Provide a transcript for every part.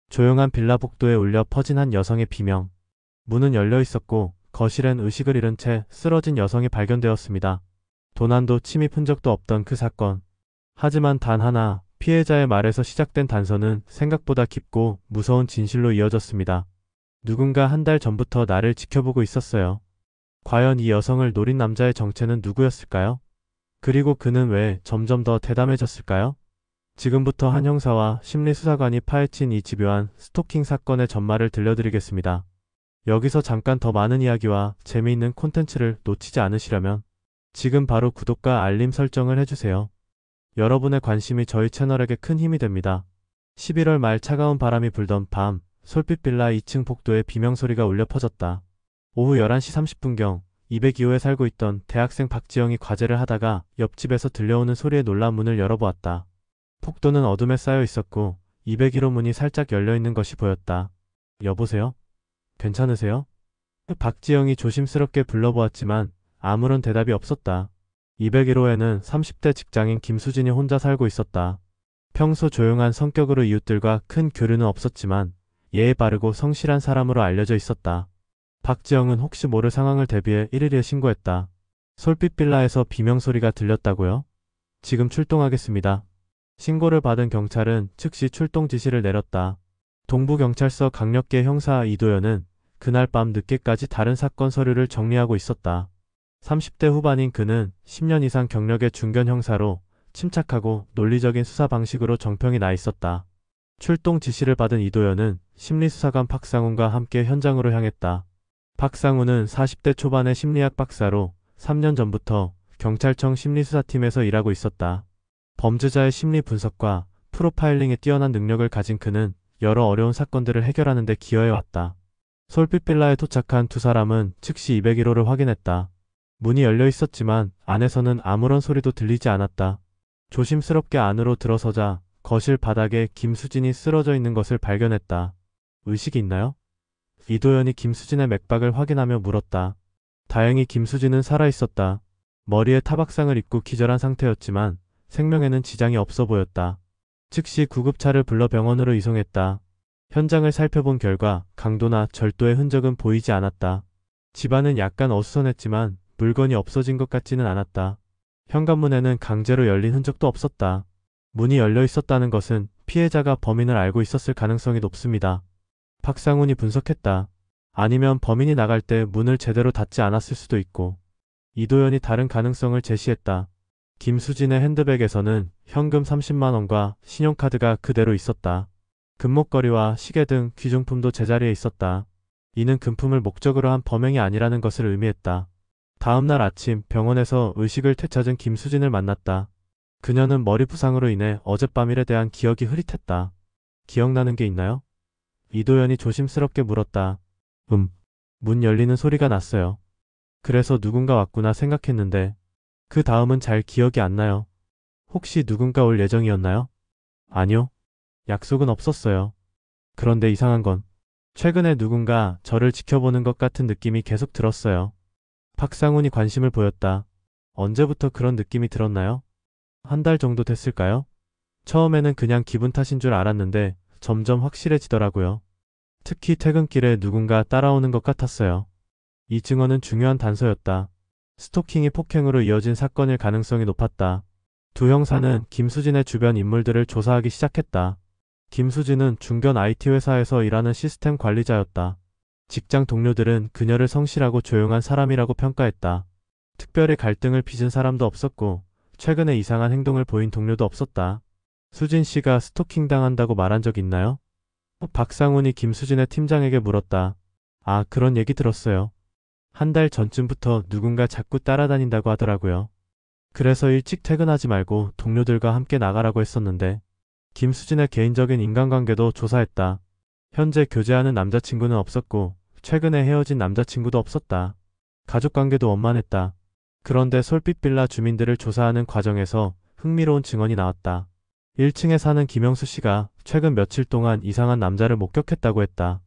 조용한 빌라 복도에 울려 퍼진 한 여성의 비명. 문은 열려 있었고 거실엔 의식을 잃은 채 쓰러진 여성이 발견되었습니다. 도난도 침입 흔적도 없던 그 사건. 하지만 단 하나, 피해자의 말에서 시작된 단서는 생각보다 깊고 무서운 진실로 이어졌습니다. 누군가 한 달 전부터 나를 지켜보고 있었어요. 과연 이 여성을 노린 남자의 정체는 누구였을까요? 그리고 그는 왜 점점 더 대담해졌을까요? 지금부터 한 형사와 심리수사관이 파헤친 이 집요한 스토킹 사건의 전말을 들려드리겠습니다. 여기서 잠깐 더 많은 이야기와 재미있는 콘텐츠를 놓치지 않으시려면 지금 바로 구독과 알림 설정을 해주세요. 여러분의 관심이 저희 채널에게 큰 힘이 됩니다. 11월 말 차가운 바람이 불던 밤, 솔빛 빌라 2층 복도에 비명소리가 울려 퍼졌다. 오후 11시 30분경 202호에 살고 있던 대학생 박지영이 과제를 하다가 옆집에서 들려오는 소리에 놀라 문을 열어보았다. 복도는 어둠에 쌓여 있었고 201호 문이 살짝 열려 있는 것이 보였다. 여보세요? 괜찮으세요? 박지영이 조심스럽게 불러보았지만 아무런 대답이 없었다. 201호에는 30대 직장인 김수진이 혼자 살고 있었다. 평소 조용한 성격으로 이웃들과 큰 교류는 없었지만 예의 바르고 성실한 사람으로 알려져 있었다. 박지영은 혹시 모를 상황을 대비해 112에 신고했다. 솔빛 빌라에서 비명소리가 들렸다고요? 지금 출동하겠습니다. 신고를 받은 경찰은 즉시 출동 지시를 내렸다. 동부경찰서 강력계 형사 이도현은 그날 밤 늦게까지 다른 사건 서류를 정리하고 있었다. 30대 후반인 그는 10년 이상 경력의 중견 형사로 침착하고 논리적인 수사 방식으로 정평이 나 있었다. 출동 지시를 받은 이도현은 심리수사관 박상훈과 함께 현장으로 향했다. 박상훈은 40대 초반의 심리학 박사로 3년 전부터 경찰청 심리수사팀에서 일하고 있었다. 범죄자의 심리 분석과 프로파일링에 뛰어난 능력을 가진 그는 여러 어려운 사건들을 해결하는 데 기여해왔다. 솔빛 빌라에 도착한 두 사람은 즉시 201호를 확인했다. 문이 열려 있었지만 안에서는 아무런 소리도 들리지 않았다. 조심스럽게 안으로 들어서자 거실 바닥에 김수진이 쓰러져 있는 것을 발견했다. 의식이 있나요? 이도현이 김수진의 맥박을 확인하며 물었다. 다행히 김수진은 살아있었다. 머리에 타박상을 입고 기절한 상태였지만 생명에는 지장이 없어 보였다. 즉시 구급차를 불러 병원으로 이송했다. 현장을 살펴본 결과 강도나 절도의 흔적은 보이지 않았다. 집안은 약간 어수선했지만 물건이 없어진 것 같지는 않았다. 현관문에는 강제로 열린 흔적도 없었다. 문이 열려 있었다는 것은 피해자가 범인을 알고 있었을 가능성이 높습니다. 박상훈이 분석했다. 아니면 범인이 나갈 때 문을 제대로 닫지 않았을 수도 있고. 이도현이 다른 가능성을 제시했다. 김수진의 핸드백에서는 현금 30만 원과 신용카드가 그대로 있었다. 금목걸이와 시계 등 귀중품도 제자리에 있었다. 이는 금품을 목적으로 한 범행이 아니라는 것을 의미했다. 다음 날 아침 병원에서 의식을 되찾은 김수진을 만났다. 그녀는 머리 부상으로 인해 어젯밤 일에 대한 기억이 흐릿했다. 기억나는 게 있나요? 이도현이 조심스럽게 물었다. 문 열리는 소리가 났어요. 그래서 누군가 왔구나 생각했는데 그 다음은 잘 기억이 안 나요. 혹시 누군가 올 예정이었나요? 아니요. 약속은 없었어요. 그런데 이상한 건 최근에 누군가 저를 지켜보는 것 같은 느낌이 계속 들었어요. 박상훈이 관심을 보였다. 언제부터 그런 느낌이 들었나요? 한 달 정도 됐을까요? 처음에는 그냥 기분 탓인 줄 알았는데 점점 확실해지더라고요. 특히 퇴근길에 누군가 따라오는 것 같았어요. 이 증언은 중요한 단서였다. 스토킹이 폭행으로 이어진 사건일 가능성이 높았다. 두 형사는 김수진의 주변 인물들을 조사하기 시작했다. 김수진은 중견 IT 회사에서 일하는 시스템 관리자였다. 직장 동료들은 그녀를 성실하고 조용한 사람이라고 평가했다. 특별히 갈등을 빚은 사람도 없었고 최근에 이상한 행동을 보인 동료도 없었다. 수진 씨가 스토킹 당한다고 말한 적 있나요? 박상훈이 김수진의 팀장에게 물었다. 아, 그런 얘기 들었어요. 한 달 전쯤부터 누군가 자꾸 따라다닌다고 하더라고요. 그래서 일찍 퇴근하지 말고 동료들과 함께 나가라고 했었는데 김수진의 개인적인 인간관계도 조사했다. 현재 교제하는 남자친구는 없었고 최근에 헤어진 남자친구도 없었다. 가족관계도 원만했다. 그런데 솔빛 빌라 주민들을 조사하는 과정에서 흥미로운 증언이 나왔다. 1층에 사는 김영수 씨가 최근 며칠 동안 이상한 남자를 목격했다고 했다.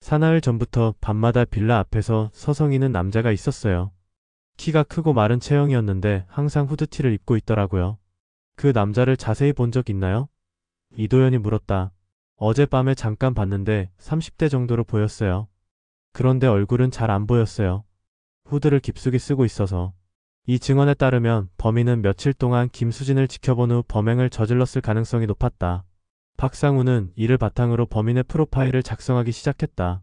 사나흘 전부터 밤마다 빌라 앞에서 서성이는 남자가 있었어요. 키가 크고 마른 체형이었는데 항상 후드티를 입고 있더라고요. 그 남자를 자세히 본 적 있나요? 이도현이 물었다. 어젯밤에 잠깐 봤는데 30대 정도로 보였어요. 그런데 얼굴은 잘 안 보였어요. 후드를 깊숙이 쓰고 있어서. 이 증언에 따르면 범인은 며칠 동안 김수진을 지켜본 후 범행을 저질렀을 가능성이 높았다. 박상우는 이를 바탕으로 범인의 프로파일을 작성하기 시작했다.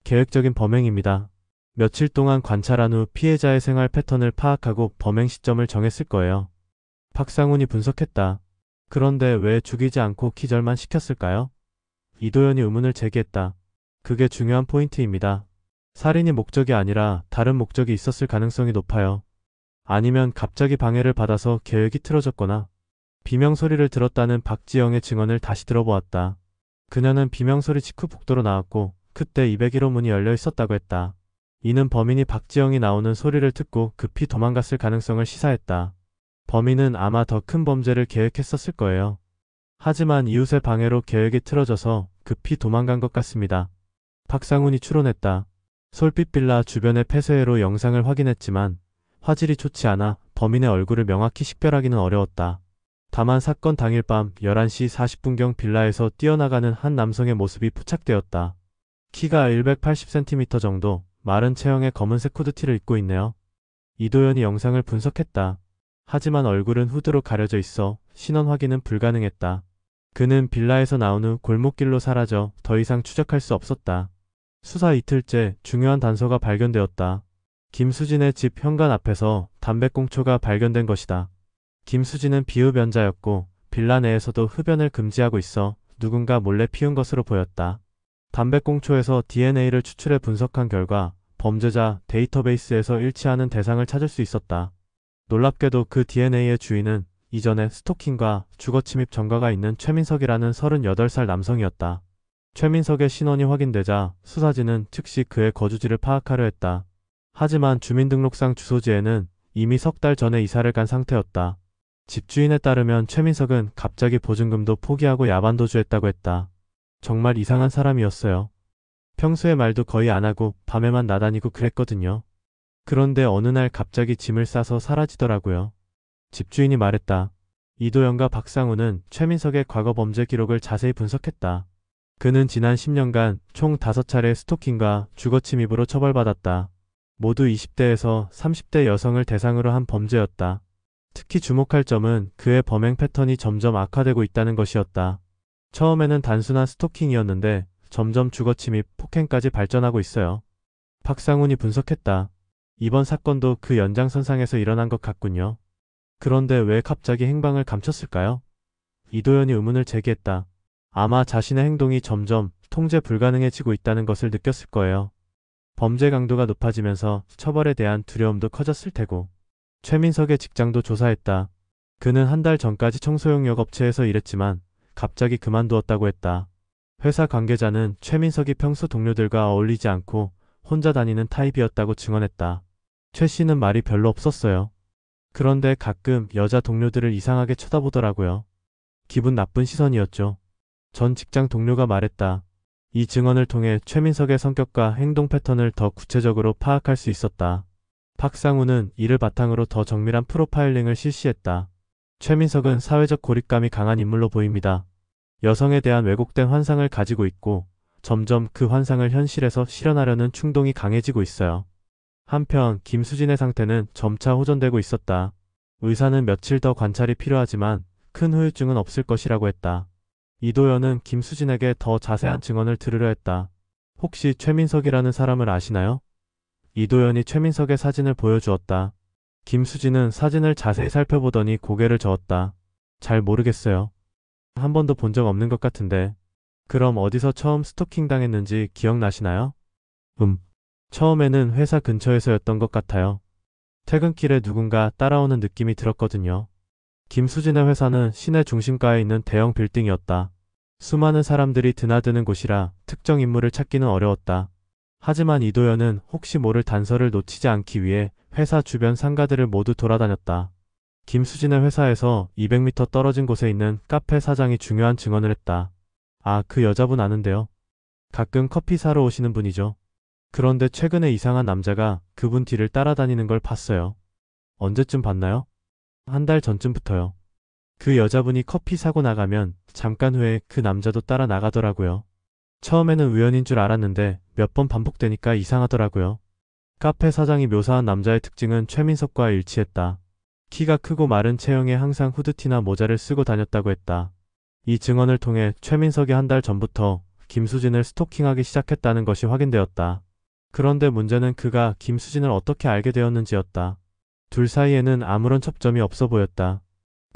계획적인 범행입니다. 며칠 동안 관찰한 후 피해자의 생활 패턴을 파악하고 범행 시점을 정했을 거예요. 박상훈이 분석했다. 그런데 왜 죽이지 않고 기절만 시켰을까요? 이도현이 의문을 제기했다. 그게 중요한 포인트입니다. 살인이 목적이 아니라 다른 목적이 있었을 가능성이 높아요. 아니면 갑자기 방해를 받아서 계획이 틀어졌거나 비명소리를 들었다는 박지영의 증언을 다시 들어보았다. 그녀는 비명소리 직후 복도로 나왔고 그때 201호 문이 열려 있었다고 했다. 이는 범인이 박지영이 나오는 소리를 듣고 급히 도망갔을 가능성을 시사했다. 범인은 아마 더 큰 범죄를 계획했었을 거예요. 하지만 이웃의 방해로 계획이 틀어져서 급히 도망간 것 같습니다. 박상훈이 추론했다. 솔빛 빌라 주변의 폐쇄회로 영상을 확인했지만 화질이 좋지 않아 범인의 얼굴을 명확히 식별하기는 어려웠다. 다만 사건 당일 밤 11시 40분경 빌라에서 뛰어나가는 한 남성의 모습이 포착되었다. 키가 180cm 정도, 마른 체형의 검은색 후드티를 입고 있네요. 이도현이 영상을 분석했다. 하지만 얼굴은 후드로 가려져 있어 신원 확인은 불가능했다. 그는 빌라에서 나온 후 골목길로 사라져 더 이상 추적할 수 없었다. 수사 이틀째 중요한 단서가 발견되었다. 김수진의 집 현관 앞에서 담배꽁초가 발견된 것이다. 김수진은 비흡연자였고 빌라 내에서도 흡연을 금지하고 있어 누군가 몰래 피운 것으로 보였다. 담배꽁초에서 DNA를 추출해 분석한 결과 범죄자 데이터베이스에서 일치하는 대상을 찾을 수 있었다. 놀랍게도 그 DNA의 주인은 이전에 스토킹과 주거침입 전과가 있는 최민석이라는 38살 남성이었다. 최민석의 신원이 확인되자 수사진은 즉시 그의 거주지를 파악하려 했다. 하지만 주민등록상 주소지에는 이미 석 달 전에 이사를 간 상태였다. 집주인에 따르면 최민석은 갑자기 보증금도 포기하고 야반도주했다고 했다. 정말 이상한 사람이었어요. 평소에 말도 거의 안 하고 밤에만 나다니고 그랬거든요. 그런데 어느 날 갑자기 짐을 싸서 사라지더라고요. 집주인이 말했다. 이도현과 박상우는 최민석의 과거 범죄 기록을 자세히 분석했다. 그는 지난 10년간 총 5차례 스토킹과 주거침입으로 처벌받았다. 모두 20대에서 30대 여성을 대상으로 한 범죄였다. 특히 주목할 점은 그의 범행 패턴이 점점 악화되고 있다는 것이었다. 처음에는 단순한 스토킹이었는데 점점 주거침입, 폭행까지 발전하고 있어요. 박상훈이 분석했다. 이번 사건도 그 연장선상에서 일어난 것 같군요. 그런데 왜 갑자기 행방을 감췄을까요? 이도현이 의문을 제기했다. 아마 자신의 행동이 점점 통제 불가능해지고 있다는 것을 느꼈을 거예요. 범죄 강도가 높아지면서 처벌에 대한 두려움도 커졌을 테고. 최민석의 직장도 조사했다. 그는 한 달 전까지 청소용역 업체에서 일했지만 갑자기 그만두었다고 했다. 회사 관계자는 최민석이 평소 동료들과 어울리지 않고 혼자 다니는 타입이었다고 증언했다. 최 씨는 말이 별로 없었어요. 그런데 가끔 여자 동료들을 이상하게 쳐다보더라고요. 기분 나쁜 시선이었죠. 전 직장 동료가 말했다. 이 증언을 통해 최민석의 성격과 행동 패턴을 더 구체적으로 파악할 수 있었다. 박상우는 이를 바탕으로 더 정밀한 프로파일링을 실시했다. 최민석은 사회적 고립감이 강한 인물로 보입니다. 여성에 대한 왜곡된 환상을 가지고 있고 점점 그 환상을 현실에서 실현하려는 충동이 강해지고 있어요. 한편 김수진의 상태는 점차 호전되고 있었다. 의사는 며칠 더 관찰이 필요하지만 큰 후유증은 없을 것이라고 했다. 이도현은 김수진에게 더 자세한 증언을 들으려 했다. 혹시 최민석이라는 사람을 아시나요? 이도현이 최민석의 사진을 보여주었다. 김수진은 사진을 자세히 살펴보더니 고개를 저었다. 잘 모르겠어요. 한 번도 본 적 없는 것 같은데. 그럼 어디서 처음 스토킹 당했는지 기억나시나요? 처음에는 회사 근처에서였던 것 같아요. 퇴근길에 누군가 따라오는 느낌이 들었거든요. 김수진의 회사는 시내 중심가에 있는 대형 빌딩이었다. 수많은 사람들이 드나드는 곳이라 특정 인물을 찾기는 어려웠다. 하지만 이도현은 혹시 모를 단서를 놓치지 않기 위해 회사 주변 상가들을 모두 돌아다녔다. 김수진의 회사에서 200m 떨어진 곳에 있는 카페 사장이 중요한 증언을 했다. 아, 그 여자분 아는데요. 가끔 커피 사러 오시는 분이죠. 그런데 최근에 이상한 남자가 그분 뒤를 따라다니는 걸 봤어요. 언제쯤 봤나요? 한 달 전쯤부터요. 그 여자분이 커피 사고 나가면 잠깐 후에 그 남자도 따라 나가더라고요. 처음에는 우연인 줄 알았는데 몇 번 반복되니까 이상하더라고요. 카페 사장이 묘사한 남자의 특징은 최민석과 일치했다. 키가 크고 마른 체형에 항상 후드티나 모자를 쓰고 다녔다고 했다. 이 증언을 통해 최민석이 한 달 전부터 김수진을 스토킹하기 시작했다는 것이 확인되었다. 그런데 문제는 그가 김수진을 어떻게 알게 되었는지였다. 둘 사이에는 아무런 접점이 없어 보였다.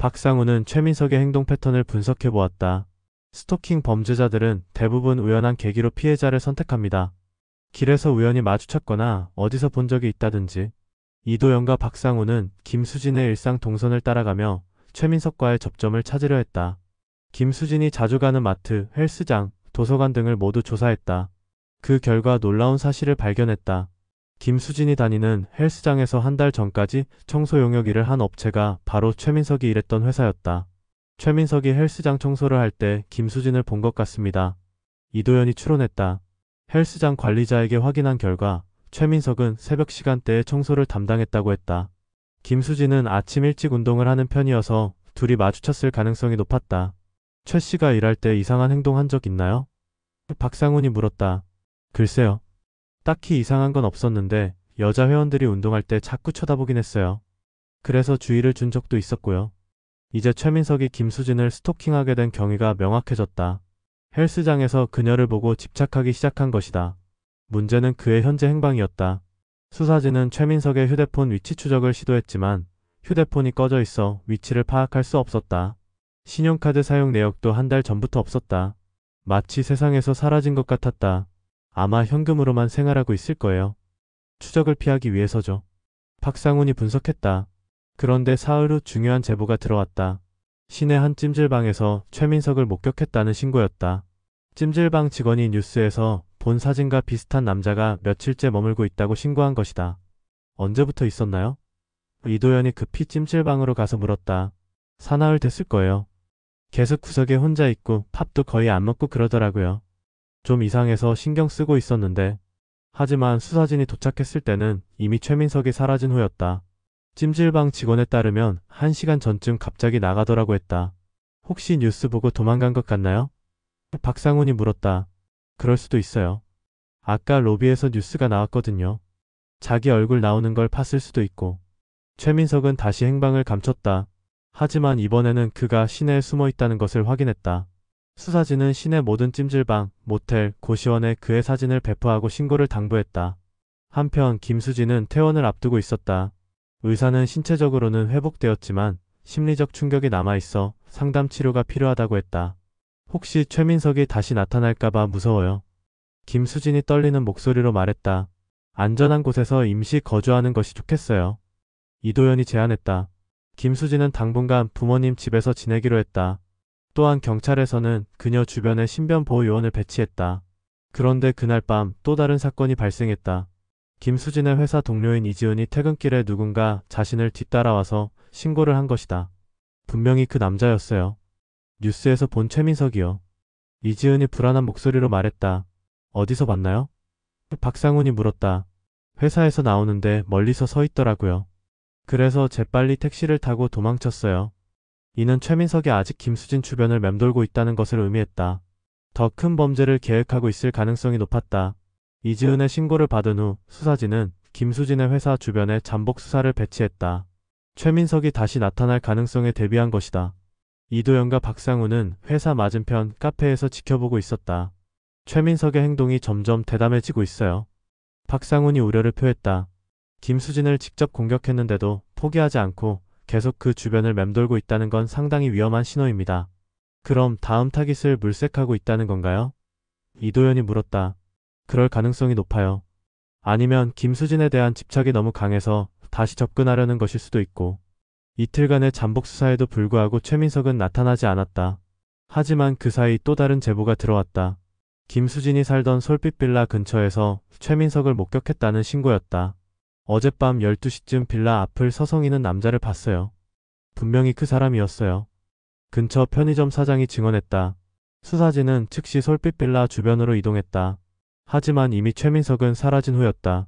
박상우는 최민석의 행동 패턴을 분석해 보았다. 스토킹 범죄자들은 대부분 우연한 계기로 피해자를 선택합니다. 길에서 우연히 마주쳤거나 어디서 본 적이 있다든지. 이도영과 박상우는 김수진의 일상 동선을 따라가며 최민석과의 접점을 찾으려 했다. 김수진이 자주 가는 마트, 헬스장, 도서관 등을 모두 조사했다. 그 결과 놀라운 사실을 발견했다. 김수진이 다니는 헬스장에서 한 달 전까지 청소 용역 일을 한 업체가 바로 최민석이 일했던 회사였다. 최민석이 헬스장 청소를 할 때 김수진을 본 것 같습니다. 이도현이 추론했다. 헬스장 관리자에게 확인한 결과 최민석은 새벽 시간대에 청소를 담당했다고 했다. 김수진은 아침 일찍 운동을 하는 편이어서 둘이 마주쳤을 가능성이 높았다. 최 씨가 일할 때 이상한 행동한 적 있나요? 박상훈이 물었다. 글쎄요. 딱히 이상한 건 없었는데 여자 회원들이 운동할 때 자꾸 쳐다보긴 했어요. 그래서 주의를 준 적도 있었고요. 이제 최민석이 김수진을 스토킹하게 된 경위가 명확해졌다. 헬스장에서 그녀를 보고 집착하기 시작한 것이다. 문제는 그의 현재 행방이었다. 수사진은 최민석의 휴대폰 위치 추적을 시도했지만 휴대폰이 꺼져 있어 위치를 파악할 수 없었다. 신용카드 사용 내역도 한 달 전부터 없었다. 마치 세상에서 사라진 것 같았다. 아마 현금으로만 생활하고 있을 거예요. 추적을 피하기 위해서죠. 박상훈이 분석했다. 그런데 사흘 후 중요한 제보가 들어왔다. 시내 한 찜질방에서 최민석을 목격했다는 신고였다. 찜질방 직원이 뉴스에서 본 사진과 비슷한 남자가 며칠째 머물고 있다고 신고한 것이다. 언제부터 있었나요? 이도현이 급히 찜질방으로 가서 물었다. 사나흘 됐을 거예요. 계속 구석에 혼자 있고 밥도 거의 안 먹고 그러더라고요. 좀 이상해서 신경 쓰고 있었는데. 하지만 수사진이 도착했을 때는 이미 최민석이 사라진 후였다. 찜질방 직원에 따르면 1시간 전쯤 갑자기 나가더라고 했다. 혹시 뉴스 보고 도망간 것 같나요? 박상훈이 물었다. 그럴 수도 있어요. 아까 로비에서 뉴스가 나왔거든요. 자기 얼굴 나오는 걸 봤을 수도 있고. 최민석은 다시 행방을 감췄다. 하지만 이번에는 그가 시내에 숨어 있다는 것을 확인했다. 수사진은 시내 모든 찜질방, 모텔, 고시원에 그의 사진을 배포하고 신고를 당부했다. 한편 김수진은 퇴원을 앞두고 있었다. 의사는 신체적으로는 회복되었지만 심리적 충격이 남아있어 상담 치료가 필요하다고 했다. 혹시 최민석이 다시 나타날까봐 무서워요. 김수진이 떨리는 목소리로 말했다. 안전한 곳에서 임시 거주하는 것이 좋겠어요. 이도현이 제안했다. 김수진은 당분간 부모님 집에서 지내기로 했다. 또한 경찰에서는 그녀 주변에 신변보호 요원을 배치했다. 그런데 그날 밤 또 다른 사건이 발생했다. 김수진의 회사 동료인 이지은이 퇴근길에 누군가 자신을 뒤따라와서 신고를 한 것이다. 분명히 그 남자였어요. 뉴스에서 본 최민석이요. 이지은이 불안한 목소리로 말했다. 어디서 봤나요? 박상훈이 물었다. 회사에서 나오는데 멀리서 서 있더라고요. 그래서 재빨리 택시를 타고 도망쳤어요. 이는 최민석이 아직 김수진 주변을 맴돌고 있다는 것을 의미했다. 더 큰 범죄를 계획하고 있을 가능성이 높았다. 이지은의 신고를 받은 후 수사진은 김수진의 회사 주변에 잠복 수사를 배치했다. 최민석이 다시 나타날 가능성에 대비한 것이다. 이도영과 박상우는 회사 맞은편 카페에서 지켜보고 있었다. 최민석의 행동이 점점 대담해지고 있어요. 박상훈이 우려를 표했다. 김수진을 직접 공격했는데도 포기하지 않고 계속 그 주변을 맴돌고 있다는 건 상당히 위험한 신호입니다. 그럼 다음 타깃을 물색하고 있다는 건가요? 이도현이 물었다. 그럴 가능성이 높아요. 아니면 김수진에 대한 집착이 너무 강해서 다시 접근하려는 것일 수도 있고. 이틀간의 잠복 수사에도 불구하고 최민석은 나타나지 않았다. 하지만 그 사이 또 다른 제보가 들어왔다. 김수진이 살던 솔빛 빌라 근처에서 최민석을 목격했다는 신고였다. 어젯밤 12시쯤 빌라 앞을 서성이는 남자를 봤어요. 분명히 그 사람이었어요. 근처 편의점 사장이 증언했다. 수사진은 즉시 솔빛 빌라 주변으로 이동했다. 하지만 이미 최민석은 사라진 후였다.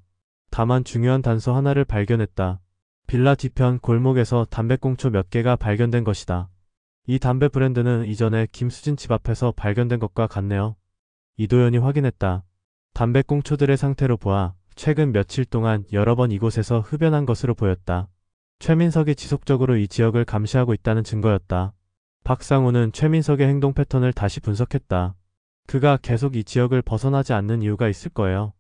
다만 중요한 단서 하나를 발견했다. 빌라 뒤편 골목에서 담배꽁초 몇 개가 발견된 것이다. 이 담배 브랜드는 이전에 김수진 집 앞에서 발견된 것과 같네요. 이도현이 확인했다. 담배꽁초들의 상태로 보아 최근 며칠 동안 여러 번 이곳에서 흡연한 것으로 보였다. 최민석이 지속적으로 이 지역을 감시하고 있다는 증거였다. 박상우는 최민석의 행동 패턴을 다시 분석했다. 그가 계속 이 지역을 벗어나지 않는 이유가 있을 거예요.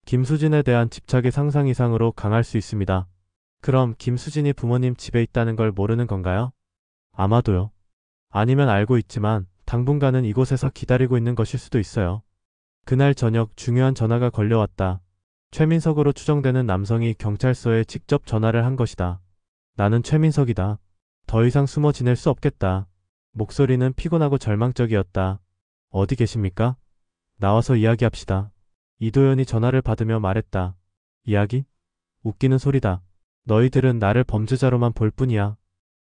김수진에 대한 집착이 상상 이상으로 강할 수 있습니다. 그럼 김수진이 부모님 집에 있다는 걸 모르는 건가요? 아마도요. 아니면 알고 있지만 당분간은 이곳에서 기다리고 있는 것일 수도 있어요. 그날 저녁 중요한 전화가 걸려왔다. 최민석으로 추정되는 남성이 경찰서에 직접 전화를 한 것이다. 나는 최민석이다. 더 이상 숨어 지낼 수 없겠다. 목소리는 피곤하고 절망적이었다. 어디 계십니까? 나와서 이야기합시다. 이도현이 전화를 받으며 말했다. 이야기? 웃기는 소리다. 너희들은 나를 범죄자로만 볼 뿐이야.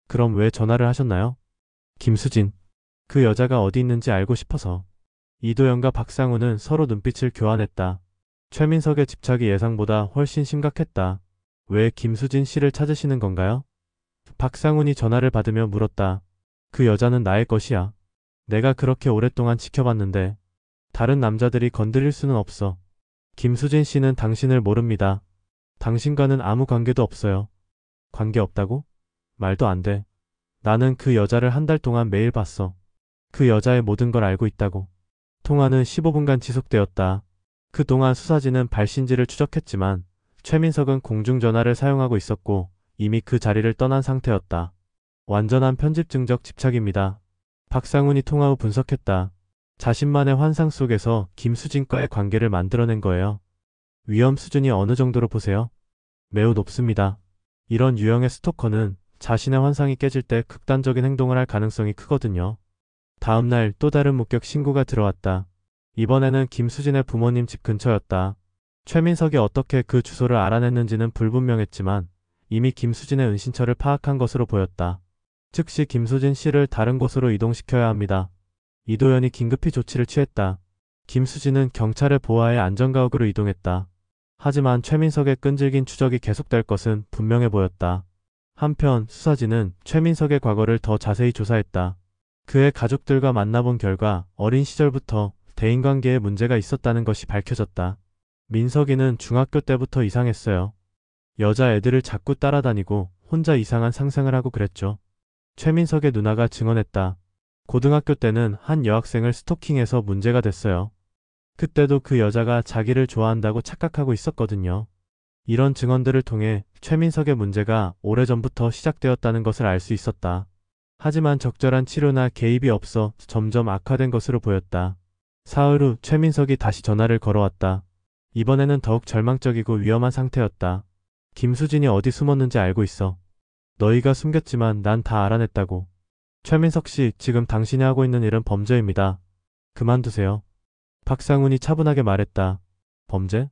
그럼 왜 전화를 하셨나요? 김수진. 그 여자가 어디 있는지 알고 싶어서. 이도현과 박상우는 서로 눈빛을 교환했다. 최민석의 집착이 예상보다 훨씬 심각했다. 왜 김수진 씨를 찾으시는 건가요? 박상훈이 전화를 받으며 물었다. 그 여자는 나의 것이야. 내가 그렇게 오랫동안 지켜봤는데 다른 남자들이 건드릴 수는 없어. 김수진 씨는 당신을 모릅니다. 당신과는 아무 관계도 없어요. 관계 없다고? 말도 안 돼. 나는 그 여자를 한 달 동안 매일 봤어. 그 여자의 모든 걸 알고 있다고. 통화는 15분간 지속되었다. 그동안 수사진은 발신지를 추적했지만 최민석은 공중전화를 사용하고 있었고 이미 그 자리를 떠난 상태였다. 완전한 편집증적 집착입니다. 박상훈이 통화 후 분석했다. 자신만의 환상 속에서 김수진과의 관계를 만들어낸 거예요. 위험 수준이 어느 정도로 보세요? 매우 높습니다. 이런 유형의 스토커는 자신의 환상이 깨질 때 극단적인 행동을 할 가능성이 크거든요. 다음날 또 다른 목격 신고가 들어왔다. 이번에는 김수진의 부모님 집 근처였다. 최민석이 어떻게 그 주소를 알아냈는지는 불분명했지만 이미 김수진의 은신처를 파악한 것으로 보였다. 즉시 김수진 씨를 다른 곳으로 이동시켜야 합니다. 이도현이 긴급히 조치를 취했다. 김수진은 경찰의 보호하에 안전가옥으로 이동했다. 하지만 최민석의 끈질긴 추적이 계속될 것은 분명해 보였다. 한편 수사진은 최민석의 과거를 더 자세히 조사했다. 그의 가족들과 만나본 결과 어린 시절부터 대인관계에 문제가 있었다는 것이 밝혀졌다. 민석이는 중학교 때부터 이상했어요. 여자애들을 자꾸 따라다니고 혼자 이상한 상상을 하고 그랬죠. 최민석의 누나가 증언했다. 고등학교 때는 한 여학생을 스토킹해서 문제가 됐어요. 그때도 그 여자가 자기를 좋아한다고 착각하고 있었거든요. 이런 증언들을 통해 최민석의 문제가 오래전부터 시작되었다는 것을 알 수 있었다. 하지만 적절한 치료나 개입이 없어 점점 악화된 것으로 보였다. 사흘 후 최민석이 다시 전화를 걸어왔다. 이번에는 더욱 절망적이고 위험한 상태였다. 김수진이 어디 숨었는지 알고 있어. 너희가 숨겼지만 난 다 알아냈다고. 최민석 씨, 지금 당신이 하고 있는 일은 범죄입니다. 그만두세요. 박상훈이 차분하게 말했다. 범죄?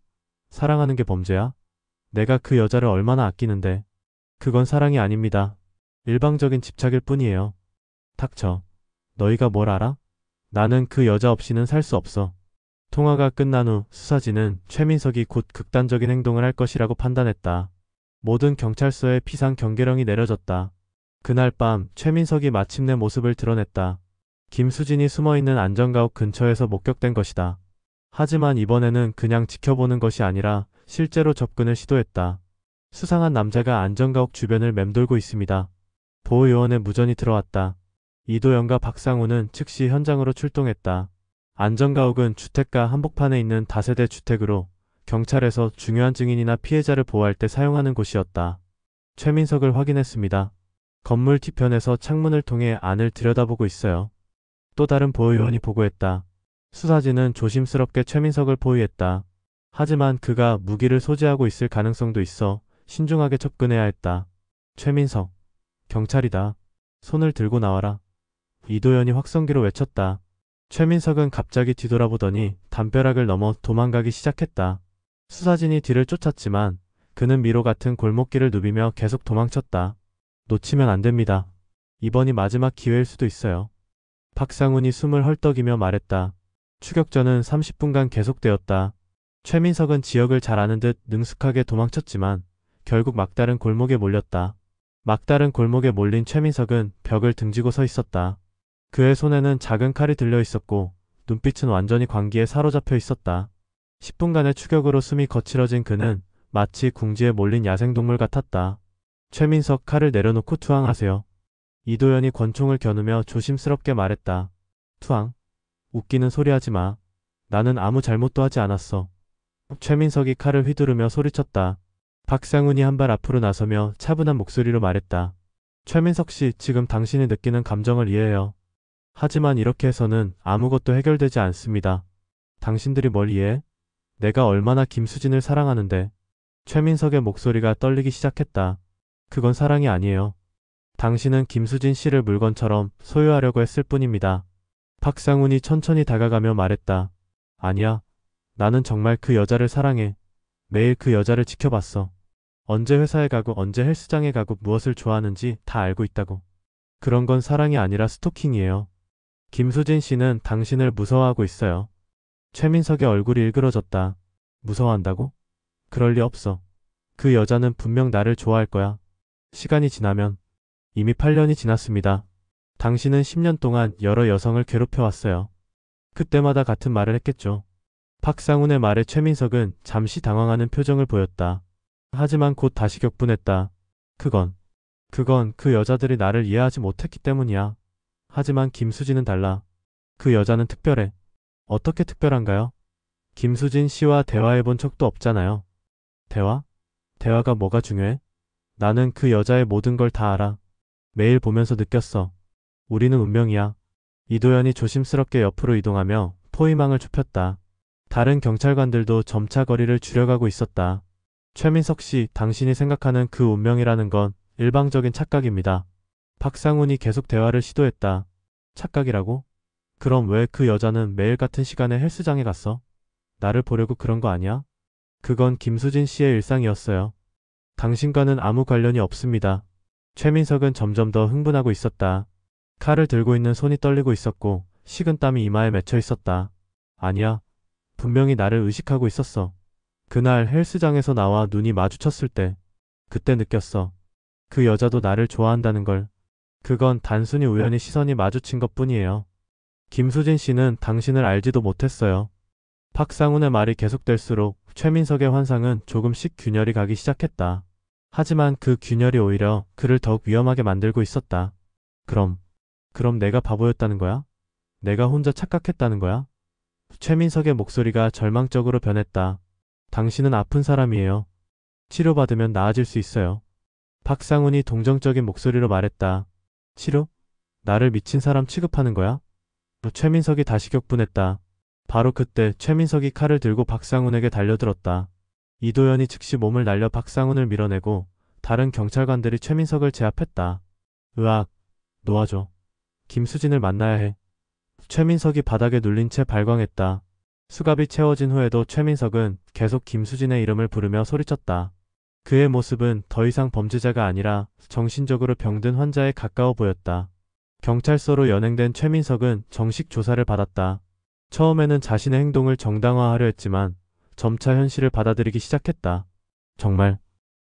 사랑하는 게 범죄야? 내가 그 여자를 얼마나 아끼는데. 그건 사랑이 아닙니다. 일방적인 집착일 뿐이에요. 닥쳐. 너희가 뭘 알아? 나는 그 여자 없이는 살 수 없어. 통화가 끝난 후 수사진은 최민석이 곧 극단적인 행동을 할 것이라고 판단했다. 모든 경찰서에 비상 경계령이 내려졌다. 그날 밤 최민석이 마침내 모습을 드러냈다. 김수진이 숨어있는 안전가옥 근처에서 목격된 것이다. 하지만 이번에는 그냥 지켜보는 것이 아니라 실제로 접근을 시도했다. 수상한 남자가 안전가옥 주변을 맴돌고 있습니다. 보호요원의 무전이 들어왔다. 이도현과 박상우는 즉시 현장으로 출동했다. 안전가옥은 주택가 한복판에 있는 다세대 주택으로 경찰에서 중요한 증인이나 피해자를 보호할 때 사용하는 곳이었다. 최민석을 확인했습니다. 건물 뒤편에서 창문을 통해 안을 들여다보고 있어요. 또 다른 보호요원이 보고했다. 수사진은 조심스럽게 최민석을 포위했다. 하지만 그가 무기를 소지하고 있을 가능성도 있어 신중하게 접근해야 했다. 최민석, 경찰이다. 손을 들고 나와라. 이도현이 확성기로 외쳤다. 최민석은 갑자기 뒤돌아보더니 담벼락을 넘어 도망가기 시작했다. 수사진이 뒤를 쫓았지만 그는 미로 같은 골목길을 누비며 계속 도망쳤다. 놓치면 안 됩니다. 이번이 마지막 기회일 수도 있어요. 박상훈이 숨을 헐떡이며 말했다. 추격전은 30분간 계속되었다. 최민석은 지역을 잘 아는 듯 능숙하게 도망쳤지만 결국 막다른 골목에 몰렸다. 막다른 골목에 몰린 최민석은 벽을 등지고 서 있었다. 그의 손에는 작은 칼이 들려 있었고 눈빛은 완전히 광기에 사로잡혀 있었다. 10분간의 추격으로 숨이 거칠어진 그는 마치 궁지에 몰린 야생동물 같았다. 최민석, 칼을 내려놓고 투항하세요. 이도현이 권총을 겨누며 조심스럽게 말했다. 투항? 웃기는 소리 하지 마. 나는 아무 잘못도 하지 않았어. 최민석이 칼을 휘두르며 소리쳤다. 박상훈이 한 발 앞으로 나서며 차분한 목소리로 말했다. 최민석 씨, 지금 당신이 느끼는 감정을 이해해요. 하지만 이렇게 해서는 아무것도 해결되지 않습니다. 당신들이 뭘 이해해? 내가 얼마나 김수진을 사랑하는데. 최민석의 목소리가 떨리기 시작했다. 그건 사랑이 아니에요. 당신은 김수진 씨를 물건처럼 소유하려고 했을 뿐입니다. 박상훈이 천천히 다가가며 말했다. 아니야. 나는 정말 그 여자를 사랑해. 매일 그 여자를 지켜봤어. 언제 회사에 가고 언제 헬스장에 가고 무엇을 좋아하는지 다 알고 있다고. 그런 건 사랑이 아니라 스토킹이에요. 김수진 씨는 당신을 무서워하고 있어요. 최민석의 얼굴이 일그러졌다. 무서워한다고? 그럴 리 없어. 그 여자는 분명 나를 좋아할 거야. 시간이 지나면. 이미 8년이 지났습니다. 당신은 10년 동안 여러 여성을 괴롭혀왔어요. 그때마다 같은 말을 했겠죠. 박상훈의 말에 최민석은 잠시 당황하는 표정을 보였다. 하지만 곧 다시 격분했다. 그건 그 여자들이 나를 이해하지 못했기 때문이야. 하지만 김수진은 달라. 그 여자는 특별해. 어떻게 특별한가요? 김수진 씨와 대화해본 적도 없잖아요. 대화? 대화가 뭐가 중요해? 나는 그 여자의 모든 걸 다 알아. 매일 보면서 느꼈어. 우리는 운명이야. 이도현이 조심스럽게 옆으로 이동하며 포위망을 좁혔다. 다른 경찰관들도 점차 거리를 줄여가고 있었다. 최민석 씨, 당신이 생각하는 그 운명이라는 건 일방적인 착각입니다. 박상훈이 계속 대화를 시도했다. 착각이라고? 그럼 왜 그 여자는 매일 같은 시간에 헬스장에 갔어? 나를 보려고 그런 거 아니야? 그건 김수진 씨의 일상이었어요. 당신과는 아무 관련이 없습니다. 최민석은 점점 더 흥분하고 있었다. 칼을 들고 있는 손이 떨리고 있었고 식은땀이 이마에 맺혀 있었다. 아니야. 분명히 나를 의식하고 있었어. 그날 헬스장에서 나와 눈이 마주쳤을 때 그때 느꼈어. 그 여자도 나를 좋아한다는 걸. 그건 단순히 우연히 시선이 마주친 것뿐이에요. 김수진 씨는 당신을 알지도 못했어요. 박상훈의 말이 계속될수록 최민석의 환상은 조금씩 균열이 가기 시작했다. 하지만 그 균열이 오히려 그를 더욱 위험하게 만들고 있었다. 그럼 내가 바보였다는 거야? 내가 혼자 착각했다는 거야? 최민석의 목소리가 절망적으로 변했다. 당신은 아픈 사람이에요. 치료받으면 나아질 수 있어요. 박상훈이 동정적인 목소리로 말했다. 치료? 나를 미친 사람 취급하는 거야? 최민석이 다시 격분했다. 바로 그때 최민석이 칼을 들고 박상훈에게 달려들었다. 이도현이 즉시 몸을 날려 박상훈을 밀어내고 다른 경찰관들이 최민석을 제압했다. 으악, 놓아줘. 김수진을 만나야 해. 최민석이 바닥에 눌린 채 발광했다. 수갑이 채워진 후에도 최민석은 계속 김수진의 이름을 부르며 소리쳤다. 그의 모습은 더 이상 범죄자가 아니라 정신적으로 병든 환자에 가까워 보였다. 경찰서로 연행된 최민석은 정식 조사를 받았다. 처음에는 자신의 행동을 정당화하려 했지만 점차 현실을 받아들이기 시작했다.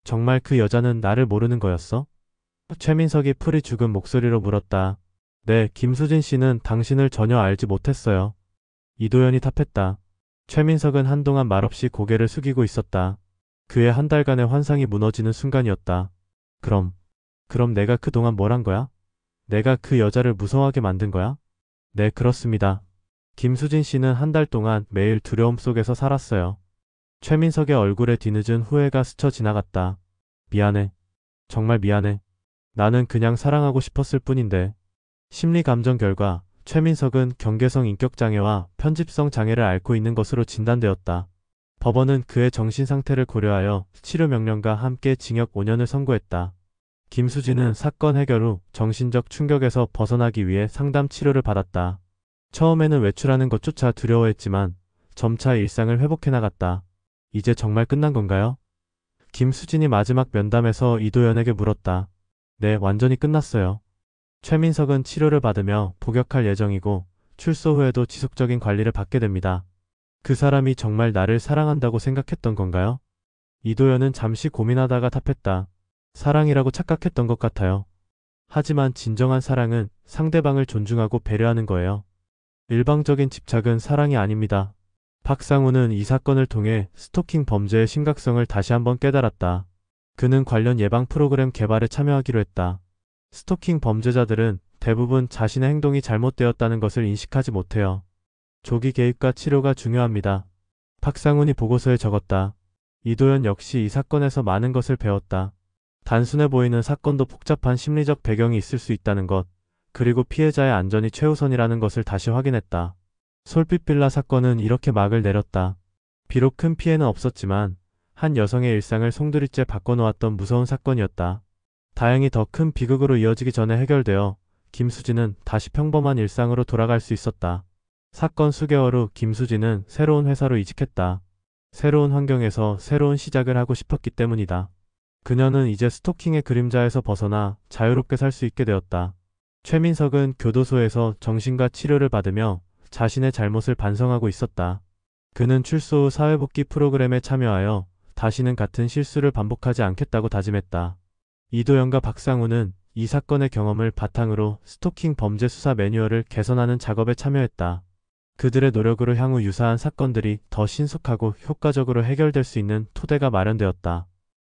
정말 그 여자는 나를 모르는 거였어? 최민석이 풀이 죽은 목소리로 물었다. 네, 김수진 씨는 당신을 전혀 알지 못했어요. 이도현이 답했다. 최민석은 한동안 말없이 고개를 숙이고 있었다. 그의 한 달간의 환상이 무너지는 순간이었다. 그럼 내가 그동안 뭘 한 거야? 내가 그 여자를 무서워하게 만든 거야? 네, 그렇습니다. 김수진 씨는 한 달 동안 매일 두려움 속에서 살았어요. 최민석의 얼굴에 뒤늦은 후회가 스쳐 지나갔다. 미안해. 정말 미안해. 나는 그냥 사랑하고 싶었을 뿐인데. 심리 감정 결과 최민석은 경계성 인격장애와 편집성 장애를 앓고 있는 것으로 진단되었다. 법원은 그의 정신 상태를 고려하여 치료 명령과 함께 징역 5년을 선고했다. 김수진은 사건 해결 후 정신적 충격에서 벗어나기 위해 상담 치료를 받았다. 처음에는 외출하는 것조차 두려워했지만 점차 일상을 회복해 나갔다. 이제 정말 끝난 건가요? 김수진이 마지막 면담에서 이도현에게 물었다. 네, 완전히 끝났어요. 최민석은 치료를 받으며 복역할 예정이고 출소 후에도 지속적인 관리를 받게 됩니다. 그 사람이 정말 나를 사랑한다고 생각했던 건가요? 이도현은 잠시 고민하다가 답했다. 사랑이라고 착각했던 것 같아요. 하지만 진정한 사랑은 상대방을 존중하고 배려하는 거예요. 일방적인 집착은 사랑이 아닙니다. 박상우는 이 사건을 통해 스토킹 범죄의 심각성을 다시 한번 깨달았다. 그는 관련 예방 프로그램 개발에 참여하기로 했다. 스토킹 범죄자들은 대부분 자신의 행동이 잘못되었다는 것을 인식하지 못해요. 조기 개입과 치료가 중요합니다. 박상훈이 보고서에 적었다. 이도현 역시 이 사건에서 많은 것을 배웠다. 단순해 보이는 사건도 복잡한 심리적 배경이 있을 수 있다는 것, 그리고 피해자의 안전이 최우선이라는 것을 다시 확인했다. 솔빛빌라 사건은 이렇게 막을 내렸다. 비록 큰 피해는 없었지만 한 여성의 일상을 송두리째 바꿔놓았던 무서운 사건이었다. 다행히 더 큰 비극으로 이어지기 전에 해결되어 김수진은 다시 평범한 일상으로 돌아갈 수 있었다. 사건 수개월 후 김수진은 새로운 회사로 이직했다. 새로운 환경에서 새로운 시작을 하고 싶었기 때문이다. 그녀는 이제 스토킹의 그림자에서 벗어나 자유롭게 살 수 있게 되었다. 최민석은 교도소에서 정신과 치료를 받으며 자신의 잘못을 반성하고 있었다. 그는 출소 후 사회복귀 프로그램에 참여하여 다시는 같은 실수를 반복하지 않겠다고 다짐했다. 이도현과 박상우는 이 사건의 경험을 바탕으로 스토킹 범죄 수사 매뉴얼을 개선하는 작업에 참여했다. 그들의 노력으로 향후 유사한 사건들이 더 신속하고 효과적으로 해결될 수 있는 토대가 마련되었다.